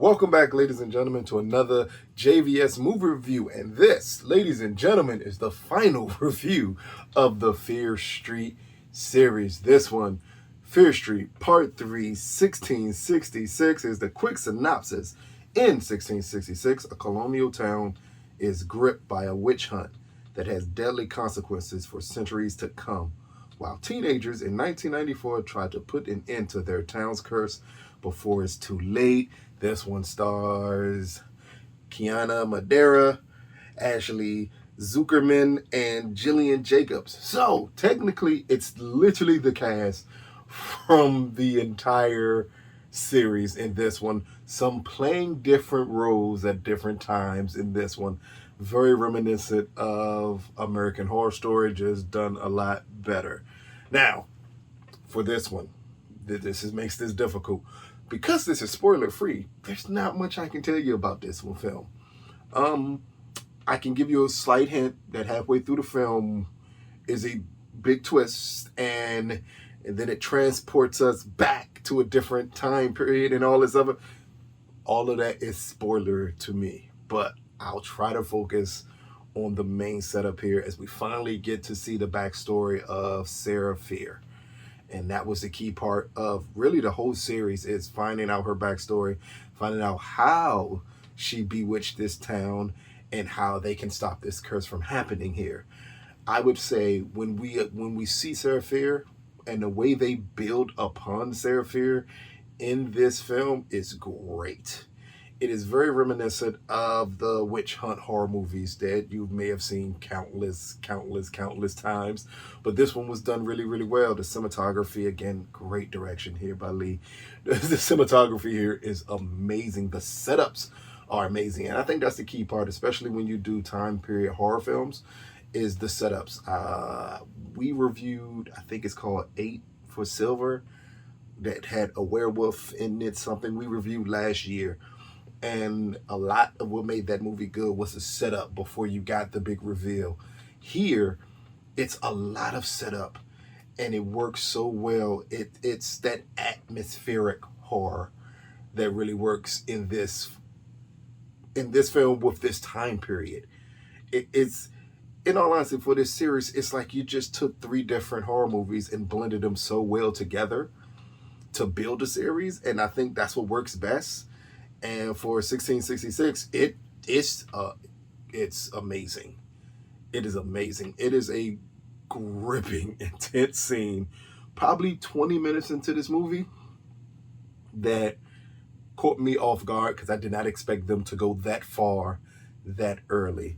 Welcome back, ladies and gentlemen, to another JVS movie review. And this, ladies and gentlemen, is the final review of the Fear Street series. This one, Fear Street Part 3, 1666, is the quick synopsis. In 1666, a colonial town is gripped by a witch hunt that has deadly consequences for centuries to come, while teenagers in 1994 try to put an end to their town's curse before it's too late. This one stars Kiana, Madeira, Ashley Zukerman, and Gillian Jacobs. So technically, it's literally the cast from the entire series in this one. Some playing different roles at different times in this one. Very reminiscent of American Horror Story, just done a lot better. Now, for this one, makes this difficult. Because this is spoiler free, there's not much I can tell you about this one film. I can give you a slight hint that halfway through the film is a big twist, and then it transports us back to a different time period and all this other. All of that is spoiler to me, but I'll try to focus on the main setup here as we finally get to see the backstory of Sarah Fear. And that was the key part of really the whole series, is finding out her backstory, finding out how she bewitched this town and how they can stop this curse from happening here. I would say when we see Sarah Fear and the way they build upon Sarah Fear in this film is great. It is very reminiscent of the witch hunt horror movies that you may have seen countless times. But this one was done really, really well. The cinematography, again, great direction here by Leigh. The cinematography here is amazing. The setups are amazing. And I think that's the key part, especially when you do time period horror films, is the setups. We reviewed, I think it's called 8 for Silver, that had a werewolf in it, something we reviewed last year. And a lot of what made that movie good was the setup before you got the big reveal. Here, it's a lot of setup, and it works so well. It's that atmospheric horror that really works in this film with this time period. It's, in all honesty, for this series, it's like you just took 3 different horror movies and blended them so well together to build a series, and I think that's what works best. And for 1666, it's amazing. It is amazing. It is a gripping, intense scene, probably 20 minutes into this movie, that caught me off guard because I did not expect them to go that far that early.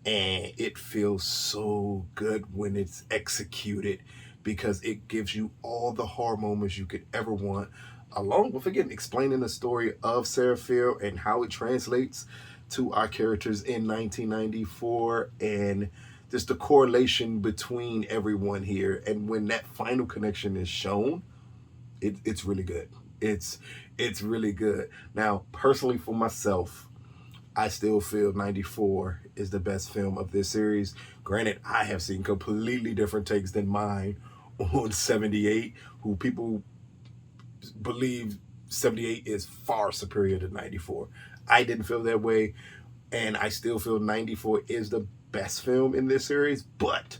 And it feels so good when it's executed because it gives you all the horror moments you could ever want, along with, again, explaining the story of Sarah Fear and how it translates to our characters in 1994, and just the correlation between everyone here. And when that final connection is shown, it's really good. It's really good. Now, personally for myself, I still feel 94 is the best film of this series. Granted, I have seen completely different takes than mine on 78, who people believe 78 is far superior to 94. I didn't feel that way, and I still feel 94 is the best film in this series, but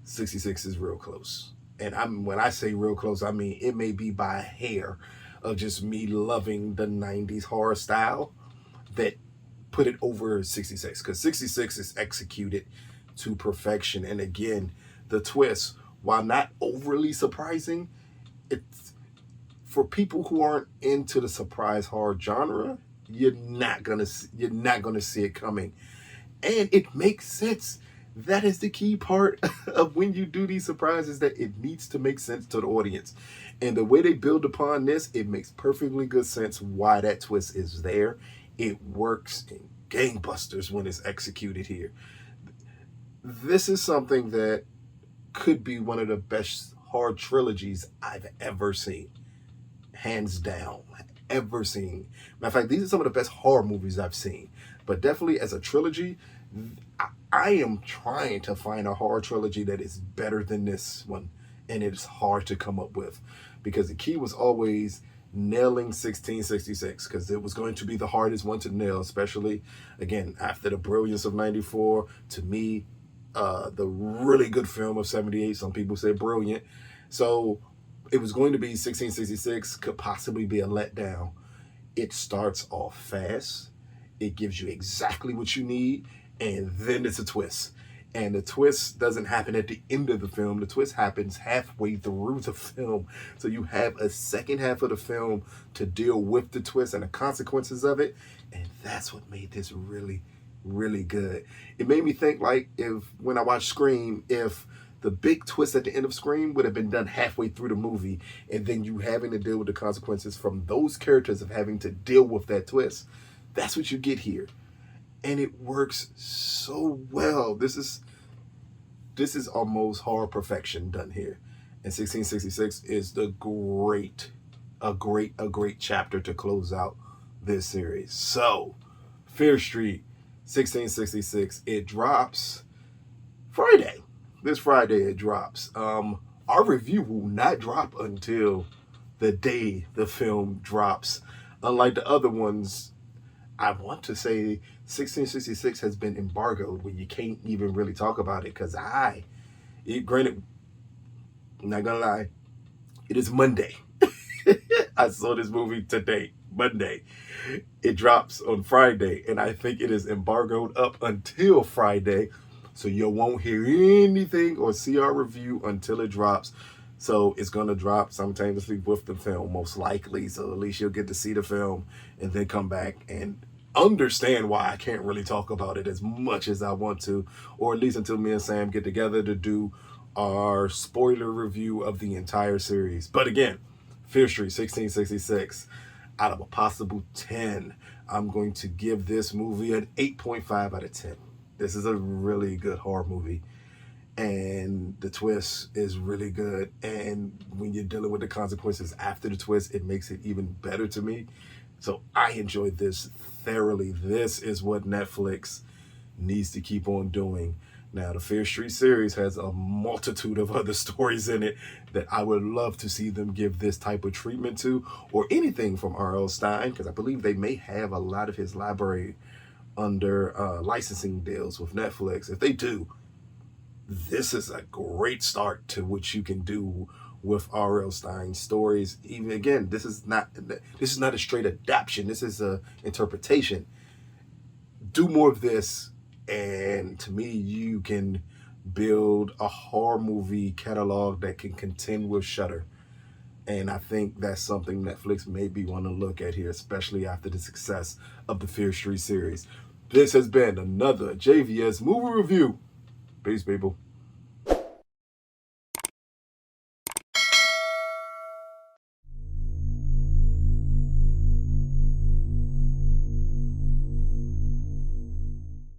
66 is real close. And when I say real close, I mean it may be by a hair of just me loving the 90s horror style that put it over 66, because 66 is executed to perfection. And again, the twist, while not overly surprising, it's, for people who aren't into the surprise horror genre, you're not gonna see it coming, and it makes sense. That is the key part of when you do these surprises, that it needs to make sense to the audience. And the way they build upon this, it makes perfectly good sense why that twist is there. It works in gangbusters when it's executed here. This is something that could be one of the best horror trilogies I've ever seen. Hands down, ever seen. Matter of fact, these are some of the best horror movies I've seen. But definitely as a trilogy, I am trying to find a horror trilogy that is better than this one. And it's hard to come up with, because the key was always nailing 1666, because it was going to be the hardest one to nail, especially, again, after the brilliance of 94. To me, the really good film of 78. Some people say brilliant. So it was going to be 1666, could possibly be a letdown. It starts off fast. It gives you exactly what you need, and then it's a twist. And the twist doesn't happen at the end of the film. The twist happens halfway through the film. So you have a second half of the film to deal with the twist and the consequences of it. And that's what made this really, really good. It made me think, like, if when I watched Scream, if the big twist at the end of Scream would have been done halfway through the movie, and then you having to deal with the consequences from those characters of having to deal with that twist. That's what you get here. And it works so well. This is almost horror perfection done here. And 1666 is a great chapter to close out this series. So, Fear Street, 1666, it drops Friday. This Friday it drops. Our review will not drop until the day the film drops. Unlike the other ones, I want to say 1666 has been embargoed where you can't even really talk about it, because granted, I'm not gonna lie, it is Monday. I saw this movie today, Monday. It drops on Friday, and I think it is embargoed up until Friday. So you won't hear anything or see our review until it drops. So it's going to drop simultaneously with the film, most likely. So at least you'll get to see the film and then come back and understand why I can't really talk about it as much as I want to, or at least until me and Sam get together to do our spoiler review of the entire series. But again, Fear Street 1666, out of a possible 10, I'm going to give this movie an 8.5 out of 10. This is a really good horror movie, and the twist is really good. And when you're dealing with the consequences after the twist, it makes it even better to me. So I enjoyed this thoroughly. This is what Netflix needs to keep on doing. Now, the Fear Street series has a multitude of other stories in it that I would love to see them give this type of treatment to, or anything from R.L. Stine, because I believe they may have a lot of his library under licensing deals with Netflix. If they do, this is a great start to what you can do with R.L. Stine's stories. Even again, this is not a straight adaptation. This is a interpretation. Do more of this, and to me, you can build a horror movie catalog that can contend with Shudder. And I think that's something Netflix maybe want to look at here, especially after the success of the Fear Street series. This has been another JVS movie review. Peace, people.